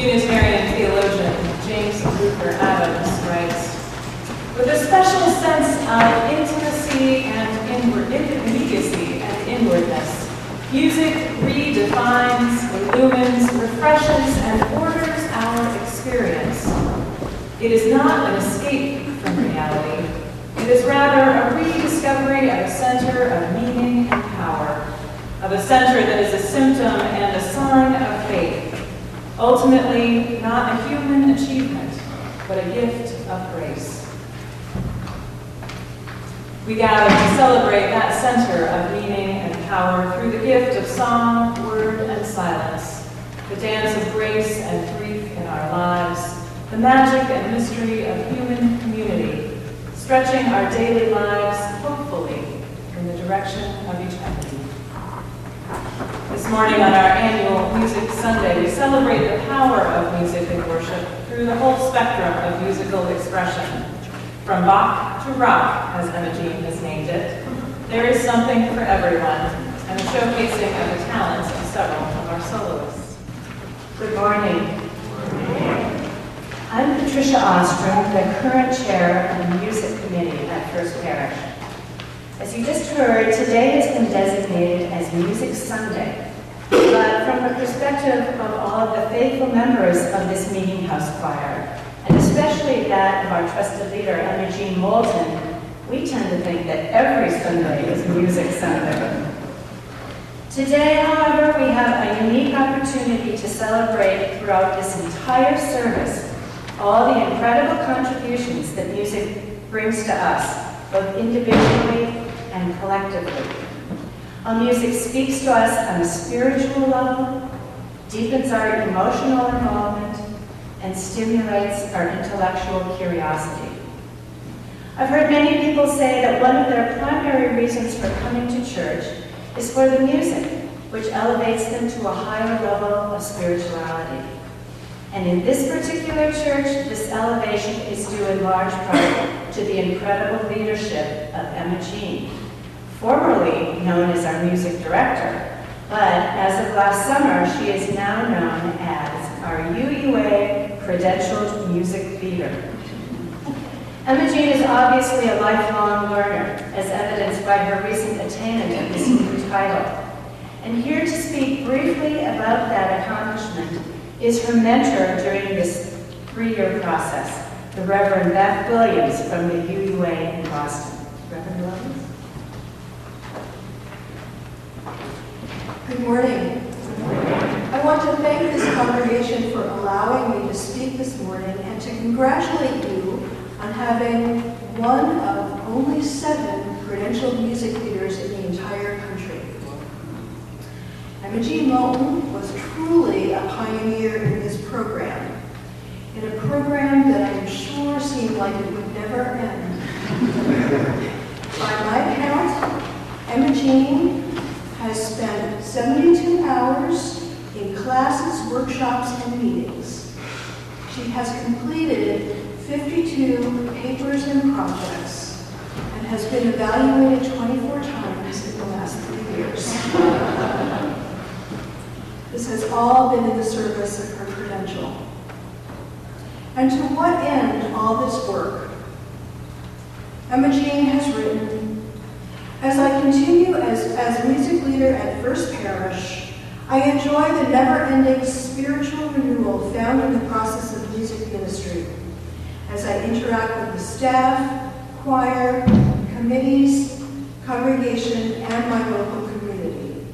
Unitarian theologian James Moulton writes, with a special sense of intimacy and immediacy and inwardness, music redefines, illumines, refreshes, and orders our experience. It is not an escape from reality. It is rather a rediscovery of a center of meaning and power, of a center that is a symptom and a sign of faith. Ultimately, not a human achievement, but a gift of grace. We gather to celebrate that center of meaning and power through the gift of song, word, and silence, the dance of grace and grief in our lives, the magic and mystery of human community, stretching our daily lives hopefully in the direction of eternity. This morning on our annual Music Sunday, we celebrate the power of music in worship through the whole spectrum of musical expression. From Bach to rock, as Emma Jean has named it, there is something for everyone, and a showcasing of the talents of several of our soloists. Good morning. I'm Patricia Ostrom, the current chair of the Music Committee at First Parish. As you just heard, today has been designated as Music Sunday, but from the perspective of all of the faithful members of this meeting house choir, and especially that of our trusted leader, Jean Moulton, we tend to think that every Sunday is Music Sunday. Today, however, we have a unique opportunity to celebrate throughout this entire service all the incredible contributions that music brings to us, both individually and collectively. How music speaks to us on a spiritual level, deepens our emotional involvement, and stimulates our intellectual curiosity. I've heard many people say that one of their primary reasons for coming to church is for the music, which elevates them to a higher level of spirituality. And in this particular church, this elevation is due in large part to the incredible leadership of Emma Jean, formerly known as our music director, but as of last summer, she is now known as our UUA credentialed music leader. Emma Jean is obviously a lifelong learner, as evidenced by her recent attainment of this new title. And here to speak briefly about that accomplishment is her mentor during this 3-year process, the Reverend Beth Williams from the UUA in Boston. Reverend Williams? Good morning. I want to thank this congregation for allowing me to speak this morning and to congratulate you on having one of only 7 credentialed music leaders in the entire country. Jean Moulton was truly a pioneer in this program, in a program that I am sure seemed like it would never end. By my count, Emma Jean has spent 72 hours in classes, workshops, and meetings. She has completed 52 papers and projects and has been evaluated 24 times in the last 3 years. This has all been in the service of her credential. And to what end all this work? Emma Jean has written, as I continue as music leader at First Parish, I enjoy the never-ending spiritual renewal found in the process of music ministry, as I interact with the staff, choir, committees, congregation, and my local community.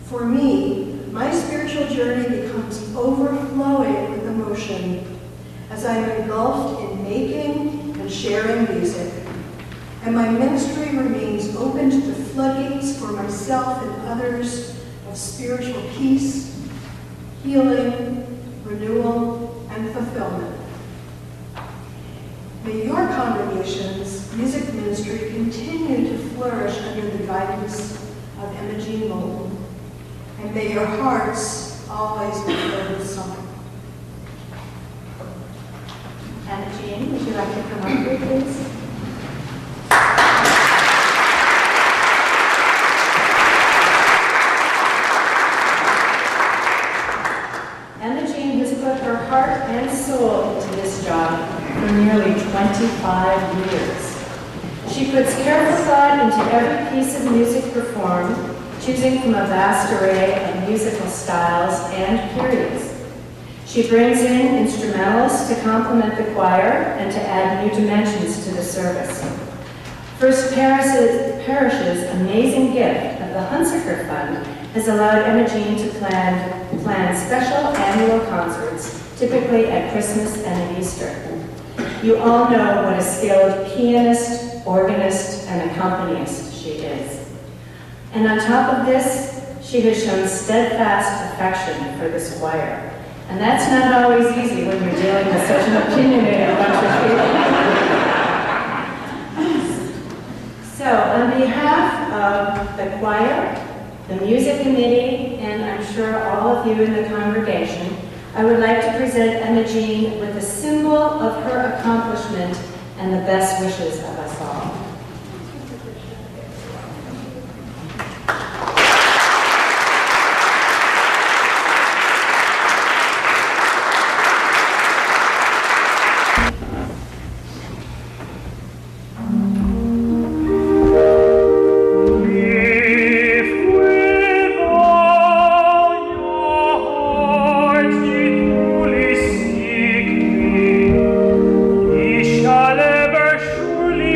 For me, my spiritual journey becomes overflowing with emotion as I'm engulfed in making and sharing music, and my ministry remains open to the floodgates for myself and others of spiritual peace, healing, renewal, and fulfillment. May your congregation's music ministry continue to flourish under the guidance of Emma Jean Moulton, and may your hearts always be filled with song. Emma Jean, would you like to come up here, please? Emma Jean has put her 25 years. She puts careful thought into every piece of music performed, choosing from a vast array of musical styles and periods. She brings in instrumentals to complement the choir and to add new dimensions to the service. First Parish's amazing gift of the Hunsaker Fund has allowed Emma Jean to plan special annual concerts, typically at Christmas and at Easter. You all know what a skilled pianist, organist, and accompanist she is. And on top of this, she has shown steadfast affection for this choir. And that's not always easy when you're dealing with such an opinionated bunch of people. So, on behalf of the choir, the music committee, and I'm sure all of you in the congregation, I would like to present Emma Jean with a symbol of her accomplishment and the best wishes of us all. Surely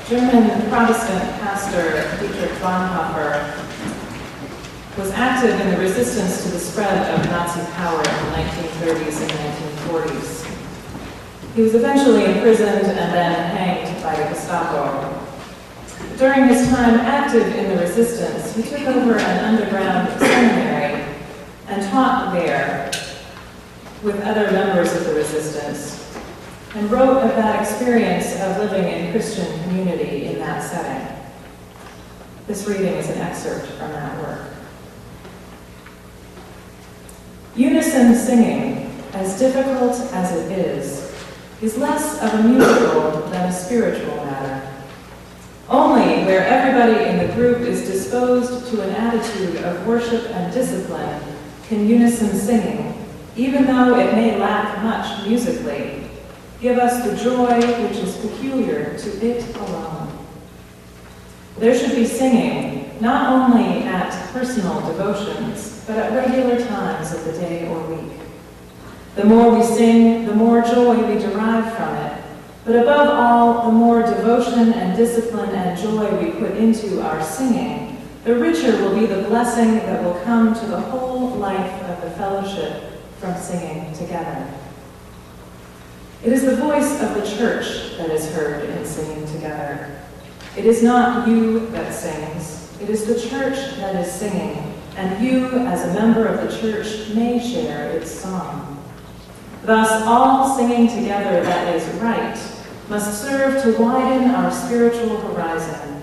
German Protestant pastor Dietrich Bonhoeffer was active in the resistance to the spread of Nazi power in the 1930s and 1940s. He was eventually imprisoned and then hanged by the Gestapo. During his time active in the resistance, he took over an underground seminary and taught there with other members of the resistance, and wrote of that experience of living in Christian community in that setting. This reading is an excerpt from that work. Unison singing, as difficult as it is less of a musical than a spiritual matter. Only where everybody in the group is disposed to an attitude of worship and discipline can unison singing, even though it may lack much musically, give us the joy which is peculiar to it alone. There should be singing, not only at personal devotions, but at regular times of the day or week. The more we sing, the more joy we derive from it, but above all, the more devotion and discipline and joy we put into our singing, the richer will be the blessing that will come to the whole life of the fellowship from singing together. It is the voice of the church that is heard in singing together. It is not you that sings, it is the church that is singing, and you, as a member of the church, may share its song. Thus, all singing together that is right must serve to widen our spiritual horizon,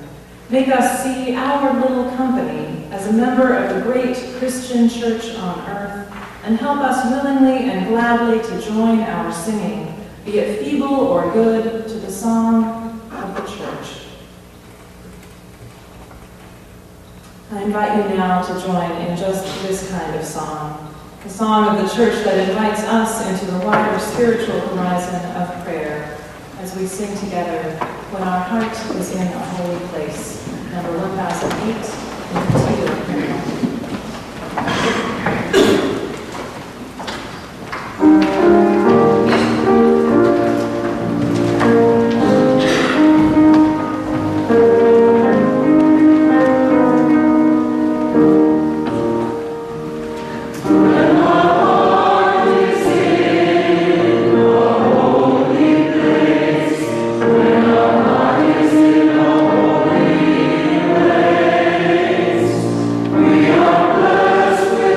make us see our little company as a member of the great Christian church on earth, and help us willingly and gladly to join our singing, be it feeble or good, to the song of the church. I invite you now to join in just this kind of song, the song of the church that invites us into the wider spiritual horizon of prayer as we sing together when our heart is in a holy place. Number 1008 in the Hymnal. We are blessed with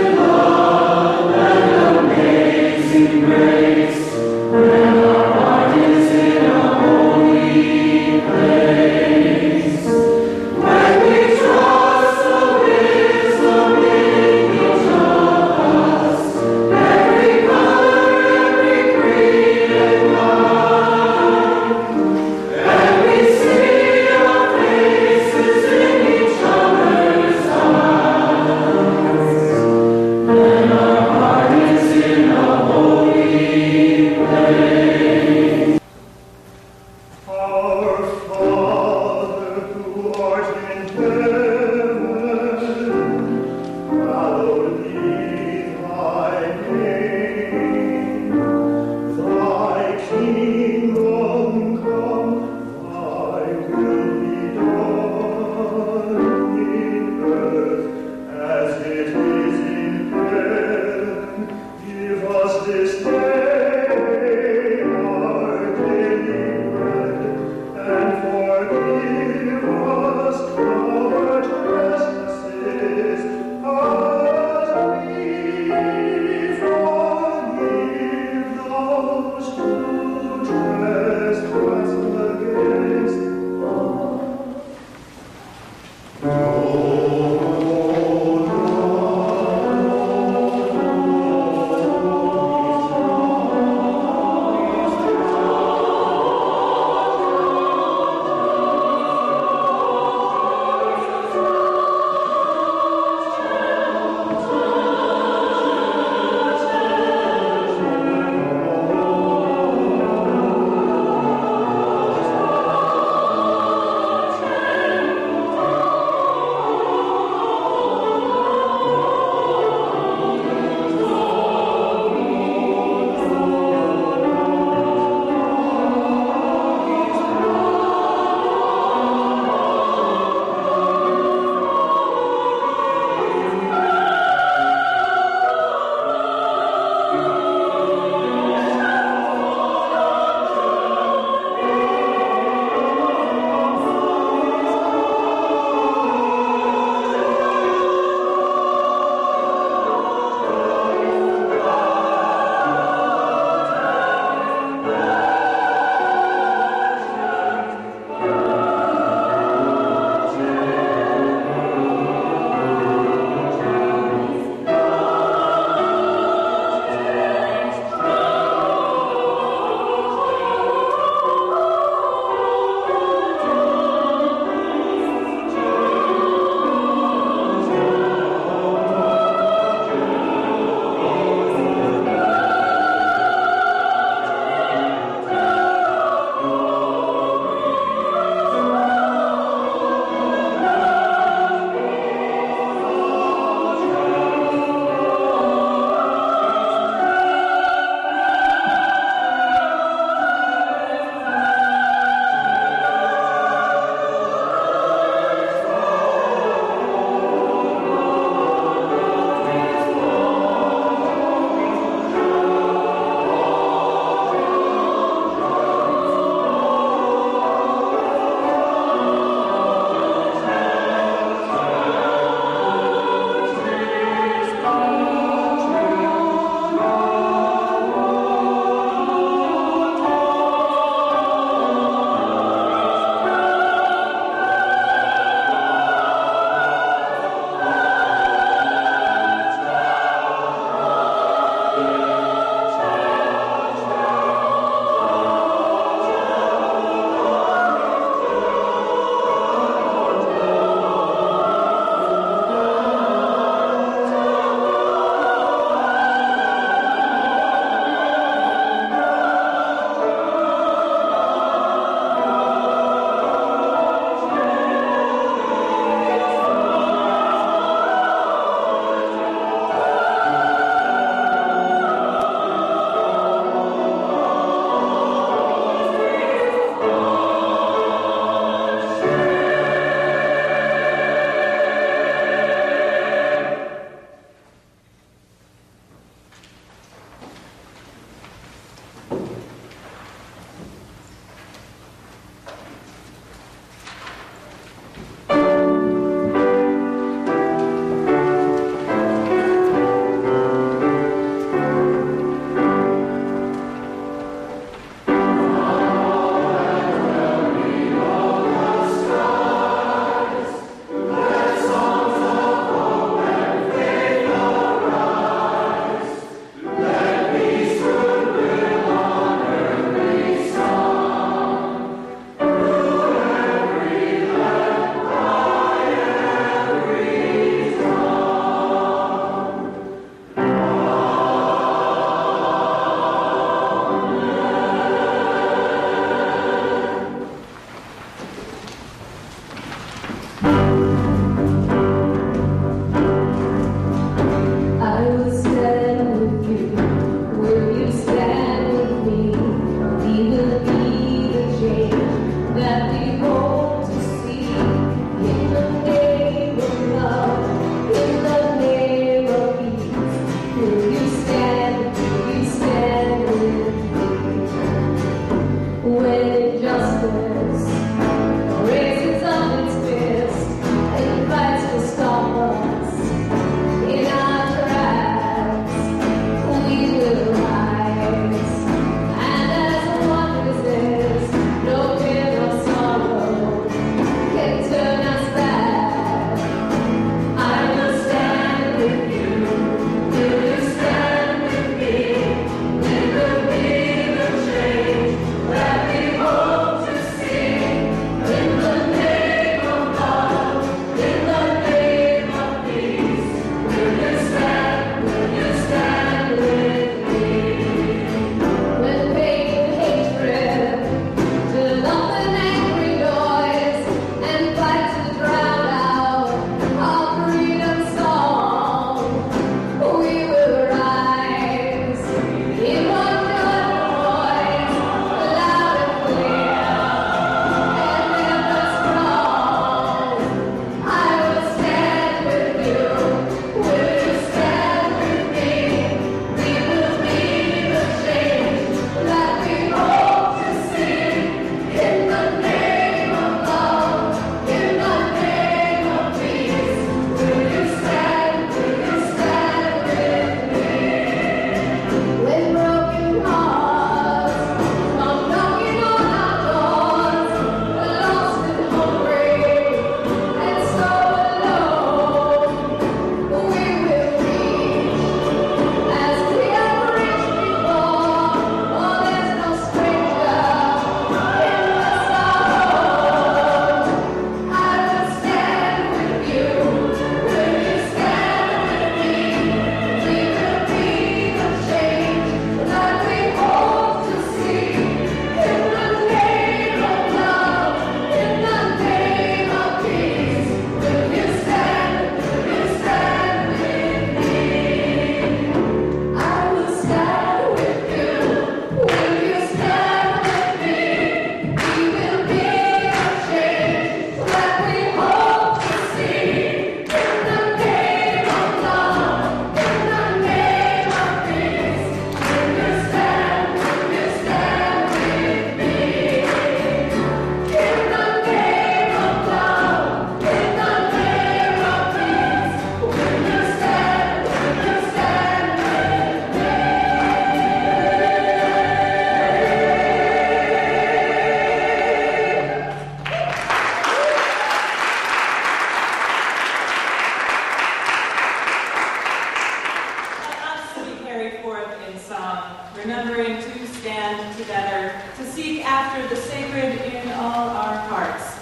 together to seek after the sacred in all our hearts,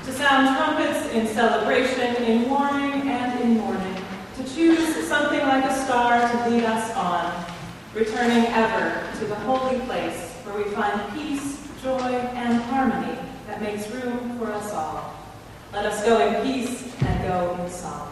to sound trumpets in celebration, in warning and in mourning, to choose something like a star to lead us on, returning ever to the holy place where we find peace, joy, and harmony that makes room for us all. Let us go in peace and go in song.